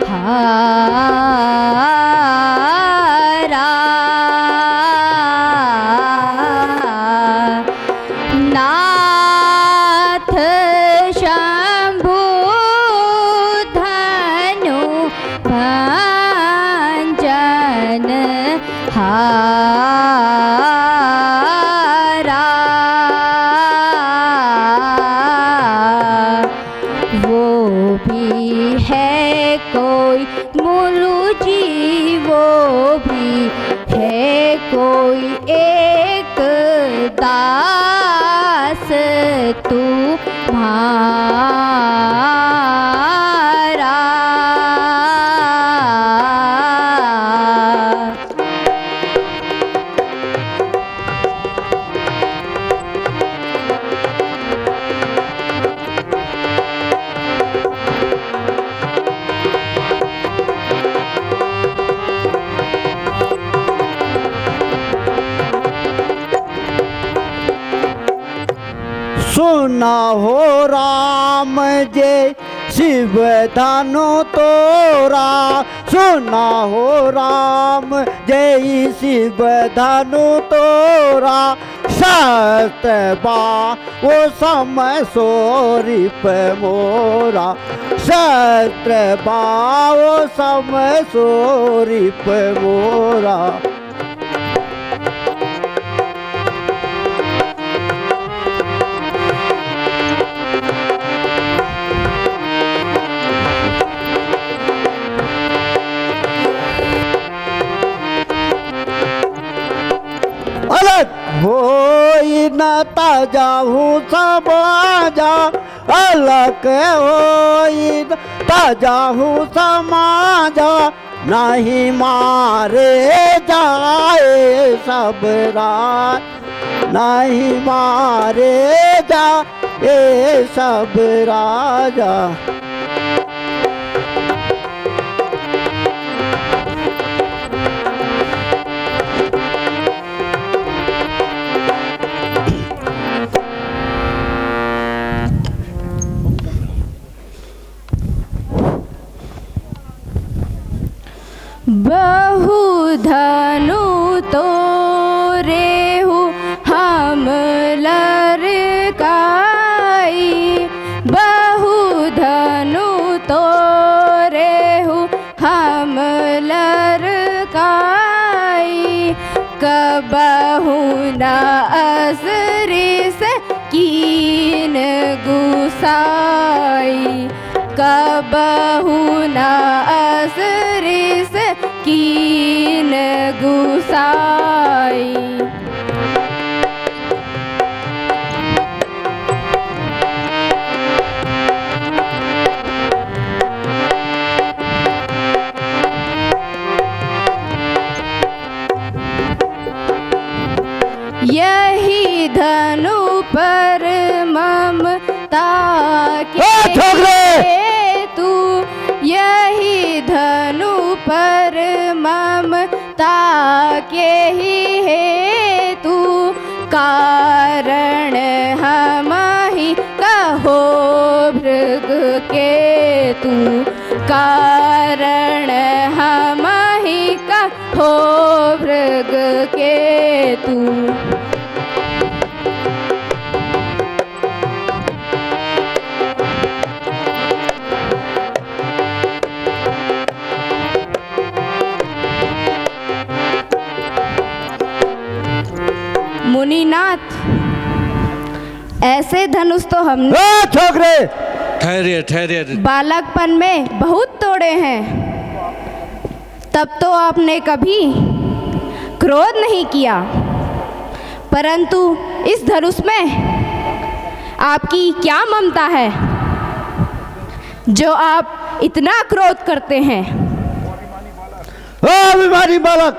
हारा। नाथ शंभु धनु भंजन हारा। वो भी है कोई मुरु जी, वो भी है कोई एक दास तुम्हारा। सुना हो राम जय शिव धनु तोरा, सुना हो राम जय शिव धनु तोरा। शस्त्र बा वो समय सोरिप मोरा, शस्त्र बा वो समय सोरिप मोरा। अलग होई न ताजाहू समाजा, अलग होई न ताजाहू समाजा। नहीं मारे जाए सब राज, नहीं मारे जाए सब राजा। बहु धनु तोरे हूँ हम लड़काई, बहु धनु तोरे हूँ हम लड़काई। कबहु न असरी से कीन गुसाई, कबहु न असरी से कीन गुसाई। यही धनु पर ममता के तू, यही धनु पर ममता के ही हेतु। कारण हम ही कहो भृग के तू, कारण हम ही कहो भृग के तू। मुनिनाथ, ऐसे धनुष तो हमने छोकरे ठहरिए ठहरिए, बालकपन में बहुत तोड़े हैं। तब तो आपने कभी क्रोध नहीं किया, परंतु इस धनुष में आपकी क्या ममता है जो आप इतना क्रोध करते हैं? ओ अभिमानी बालक,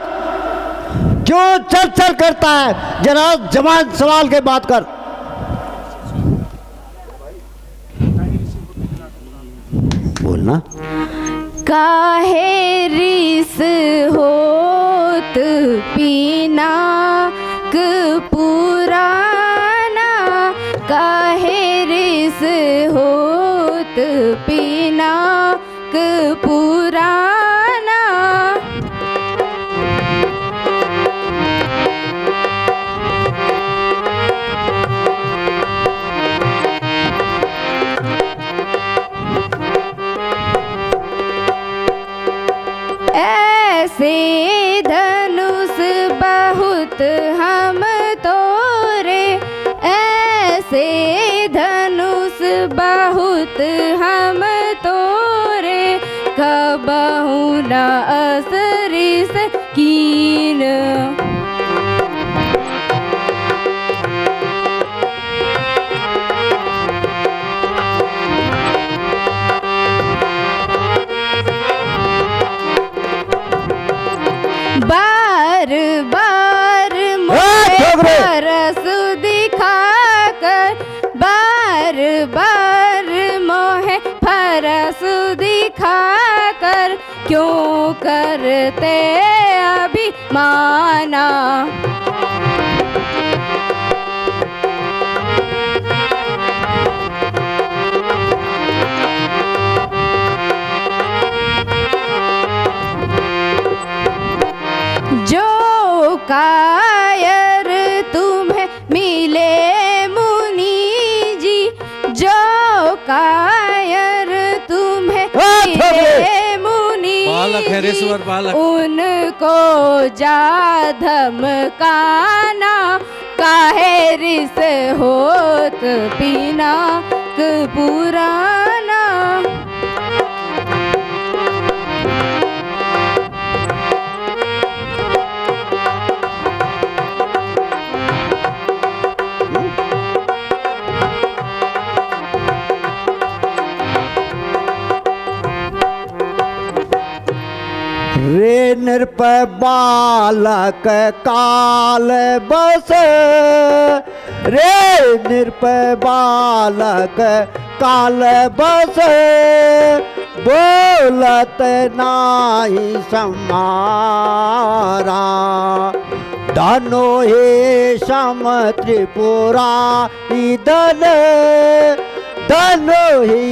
क्यों चल चल करता है? जरा जवान सवाल के बात कर। बोलना। काहे रिस होत पिनाक पुराना, काहे रिस होत पिनाक से धनुष बहुत हम तोरे, कबहु न असरिस कीन। बार बार मोहे परस दिखाकर, बार बार मोहे परस दिखाकर, क्यों करते अभिमाना। जो कायर तुम्हें मिले मुनि जी, जो कायर तुम्हें मिले मुनि जी, उनको जा धमकाना, काहे रिस होत पिनाक पुराना। रे नृप बालक काल बस, रे नृप बालक काल बस, बोलत नाही समारा। धनो हे सम त्रिपुरारी धन, धनो ही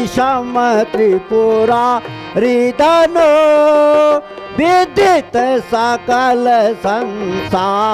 सम त्रिपुरारी धनो, विदित सकल संसारा।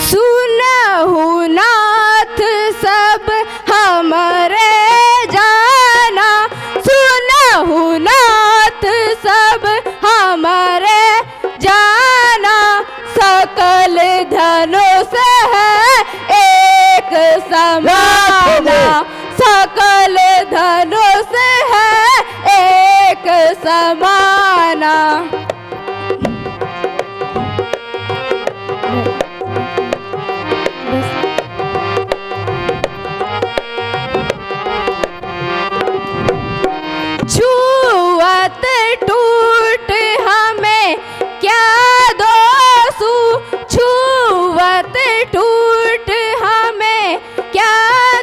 सुनहु नाथ सब हमरे जाना, सुनहु नाथ सब हमरे जाना, सकल धनुष है एक समाना, सकल धनुष है एक समाना। छुअत टूट हमें क्या दोषु, छुअत टूट हमें क्या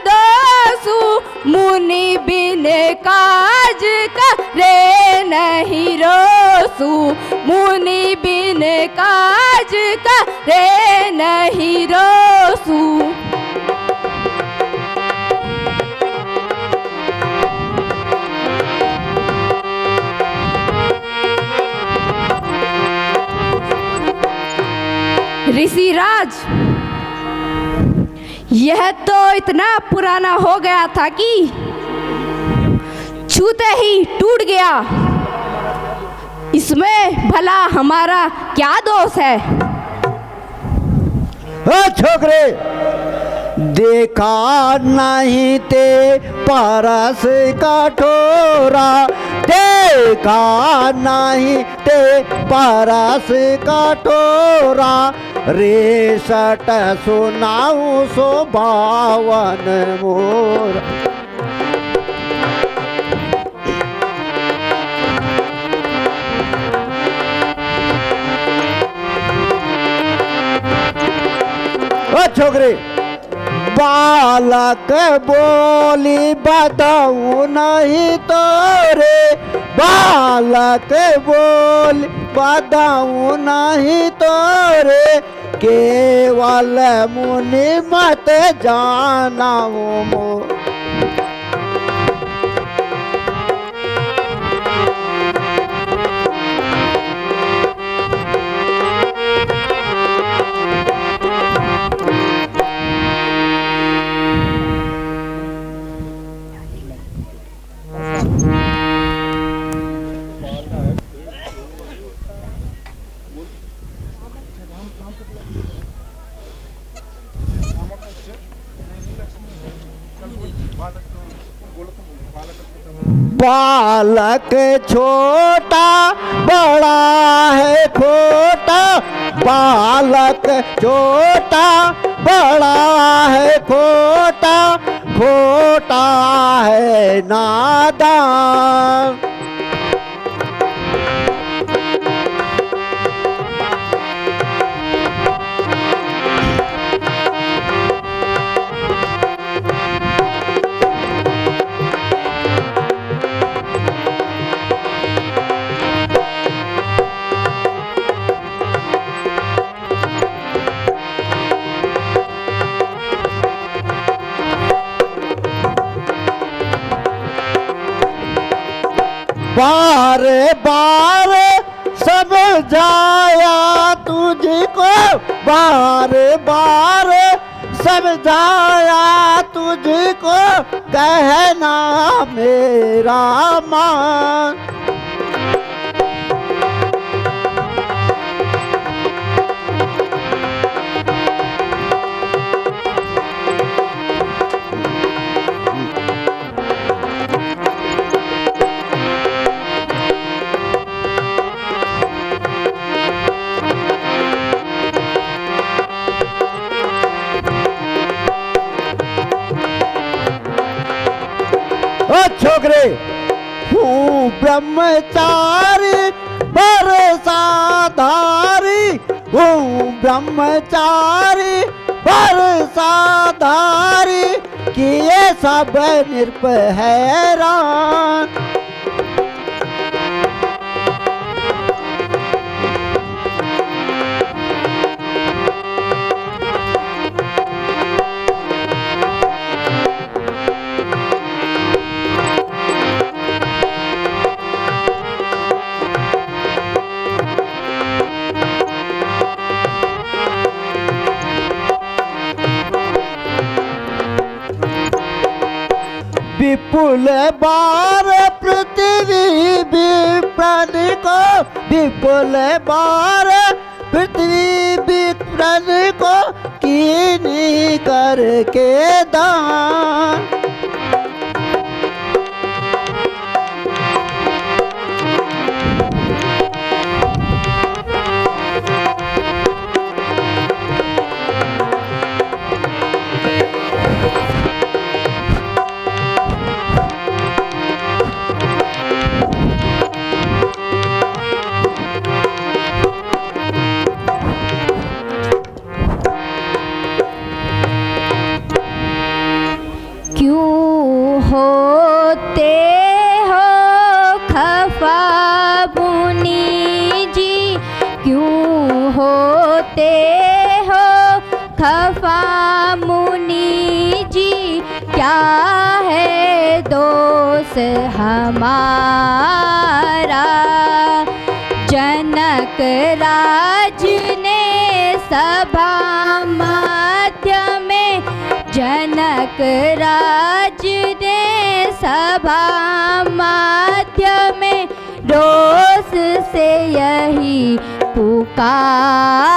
दोषु, मुनि बिन काज करे नहीं रोसु, मुनि बिन काज करे नहीं रोसु। ऋषिराज, यह तो इतना पुराना हो गया था कि छूते ही टूट गया, इसमें भला हमारा क्या दोष है। छोकरे, देखा नहीं ते परस कठोरा, देखा नहीं ते परस कठोरा, रे सट सुनाऊं सो बावन मोर। छोकरे, बालक बोली बताऊं नहीं तोरे, बालक बोली बताऊं नहीं तोरे, केवल मुनि मत जानाऊं मोर। बालक छोटा बड़ा है खोटा, बालक छोटा बड़ा है खोटा, खोटा है नादान। बार बार समझाया तुझको, बार बार समझाया तुझको, कहना मेरा मान। छोकरे हूँ ब्रह्मचारी बरसाधारी, हूँ ब्रह्मचारी बरसाधारी, किए सब निरप हैरान। विपुल बार पृथ्वी विप्रण को, विपुल बार पृथ्वी विप्रण को, कीनी करके दान। होते हो खफा मुनि जी, क्यों होते हो खफा मुनि जी, क्या है दोष हमारा। जनक राज ने सभा मध्य में, जनक राज ने सभा मध्य में, रोष से यही पुकारा।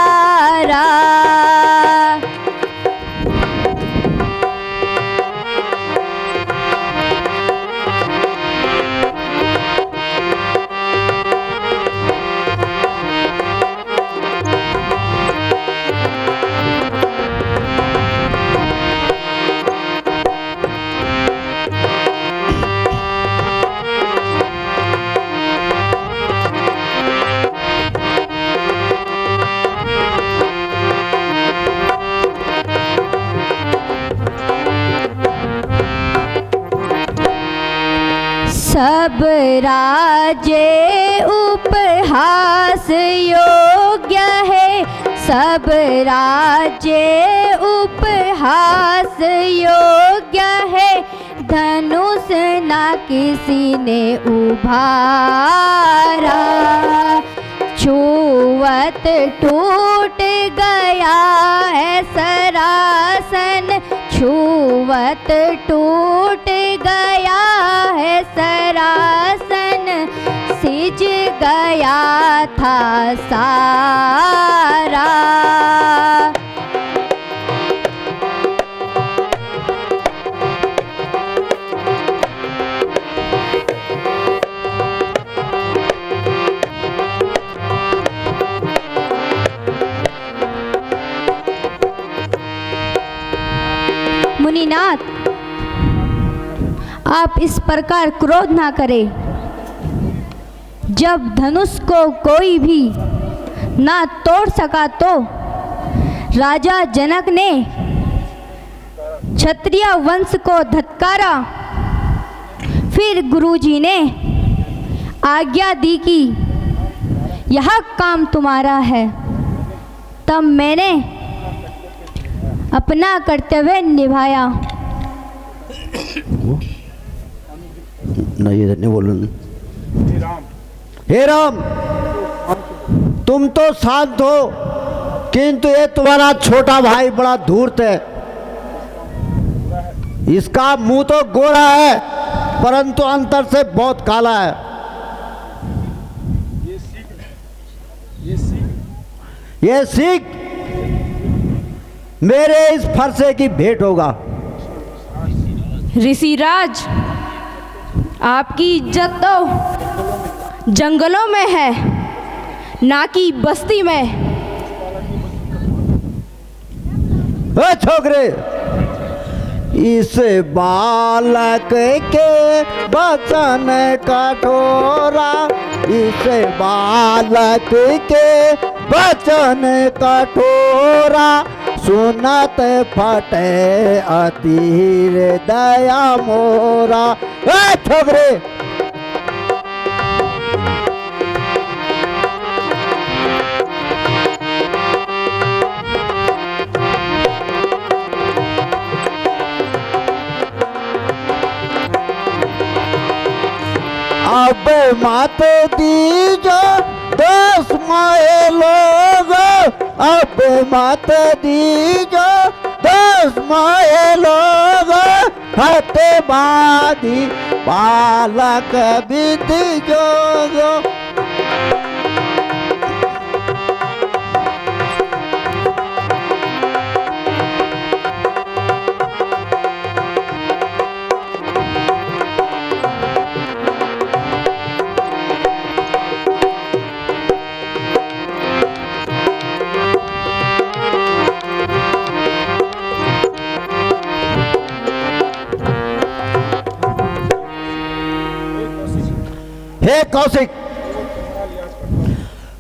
सब राजे उपहास योग्य है, सब राज्य उपहास योग्य है, धनुष ना किसी ने उभारा। छुवत टूट गया है सरासन, छुवत टूट गया है सरासन, सिज गया था सारा। मुनिनाथ, आप इस प्रकार क्रोध ना करें। जब धनुष को कोई भी ना तोड़ सका तो राजा जनक ने क्षत्रिय वंश को धत्कारा। फिर गुरुजी ने आज्ञा दी कि यह काम तुम्हारा है। तब मैंने अपना कर्तव्य निभाया। नहीं इधर नहीं बोलूँ। हे राम, तुम तो शांत हो, किंतु ये तुम्हारा छोटा भाई बड़ा धूर्त है। इसका मुंह तो गोरा है परंतु अंतर से बहुत काला है। ये सीख मेरे इस फरसे की भेंट होगा। ऋषिराज, आपकी इज्जत तो जंगलों में है, ना कि बस्ती में। ओ छोकरे, इस बालक के वचन कठोरा, इस बालक के वचन कठोरा, सुनत फटे अतीर दया मोरा। ए छोकरे, अब मत दीजो दोष मोए लोग, अब मत दीजो दोष मोए लोग, हते बाधी बालक विधि जोगो। हे कौशिक,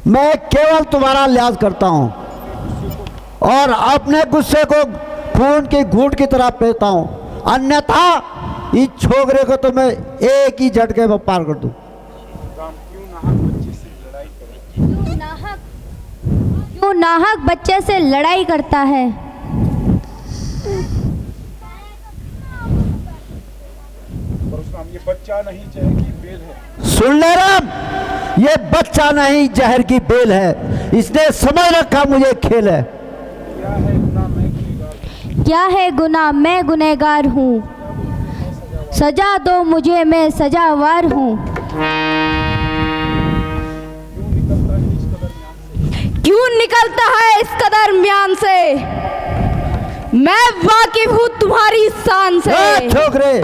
मैं केवल तुम्हारा लिहाज करता हूं और अपने गुस्से को खून की घूंट की तरह पीता हूं, अन्यथा इस छोकरे को तो मैं एक ही झटके में पार कर दूं। क्यों नाहक बच्चे से लड़ाई करता है? ये बच्चा नहीं जहर की बेल है। सुन ले राम, ये बच्चा नहीं जहर की बेल है। इसने समझ रखा मुझे खेल है। क्या है गुनाह, मैं गुनहगार। क्या है गुनाह, मैं गुनहगार हूँ। सजा दो मुझे, मैं सजावार हूँ। क्यों निकलता है इस कदर म्यान से? मैं वाकिफ हूँ तुम्हारी शान से। ए छोकरे,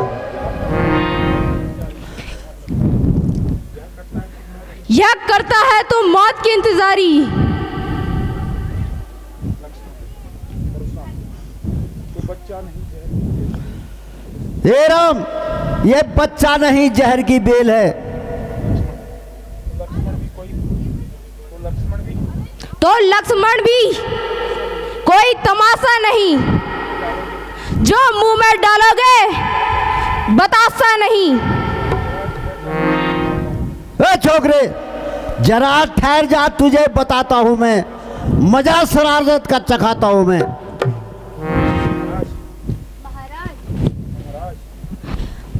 यह करता है तो मौत की इंतजारी। हे राम, ये बच्चा नहीं जहर की बेल है। तो लक्ष्मण भी कोई तमाशा नहीं, जो मुंह में डालोगे बतासा नहीं। ए छोकरे, जरा ठहर जा, तुझे बताता हूं मैं, मजा शरारत का चखाता हूं मैं।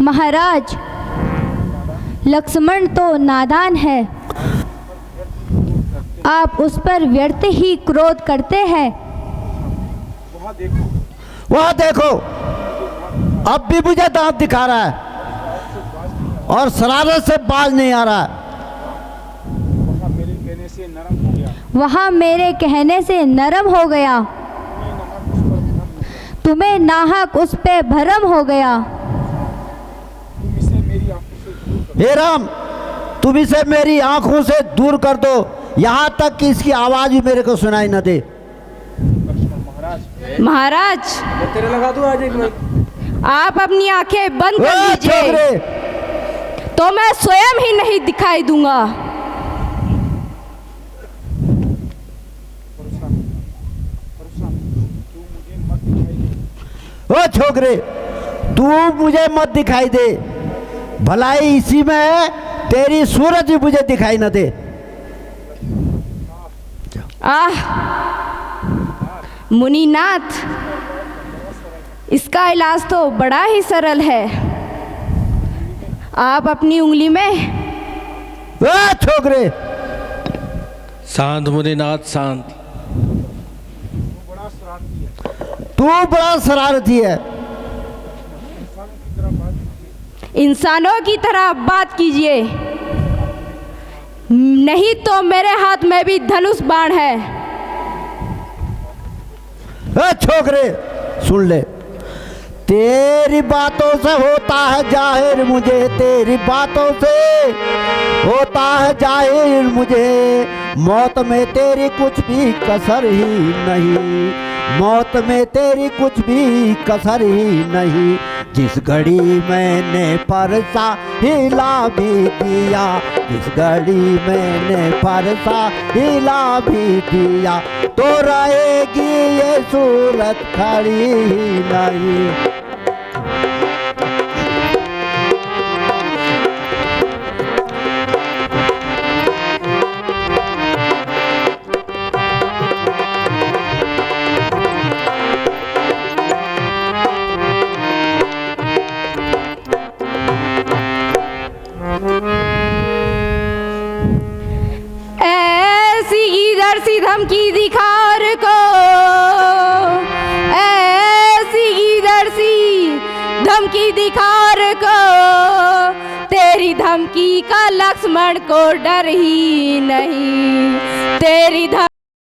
महाराज, लक्ष्मण तो नादान है, आप उस पर व्यर्थ ही क्रोध करते हैं। वहां देखो, अब भी मुझे दांत दिखा रहा है और शरारत से बाज नहीं आ रहा है। वहाँ मेरे कहने से नरम हो गया, तुम्हें नाहक उस पे भरम हो गया। हे राम, तुम इसे मेरी आंखों से दूर कर दो, यहाँ तक कि इसकी आवाज भी मेरे को सुनाई न दे। महाराज, तेरे लगा दूं आज एक आप अपनी आंखें बंद कर ओ लीजिए, छोकरे, तो मैं स्वयं ही नहीं दिखाई दूंगा। परशुराम, तू मुझे मत दिखाई दे। ओ छोकरे, तू मुझे मत दिखाई दे, भलाई इसी में है तेरी सूरज भी मुझे दिखाई न दे। मुनीनाथ, इसका इलाज तो बड़ा ही सरल है। आप अपनी उंगली में ओ छोकरे, शांत मुनिनाथ शांत। बड़ा शरारती है, तू बड़ा शरारती है। इंसानों की तरह बात कीजिए, नहीं तो मेरे हाथ में भी धनुष बाण है। ए छोकरे, सुन ले, तेरी बातों से होता है जाहिर मुझे, तेरी बातों से होता है जाहिर मुझे, मौत में तेरी कुछ भी कसर ही नहीं, मौत में तेरी कुछ भी कसर ही नहीं। जिस घड़ी मैंने परसा हिला भी दिया, जिस घड़ी मैंने परसा हिला भी दिया, तो रहेगी ये सूरत खड़ी ही नहीं। ऐसी धमकी दिखार को, ऐसी इधर सी धमकी दिखार को, तेरी धमकी का लक्ष्मण को डर ही नहीं, तेरी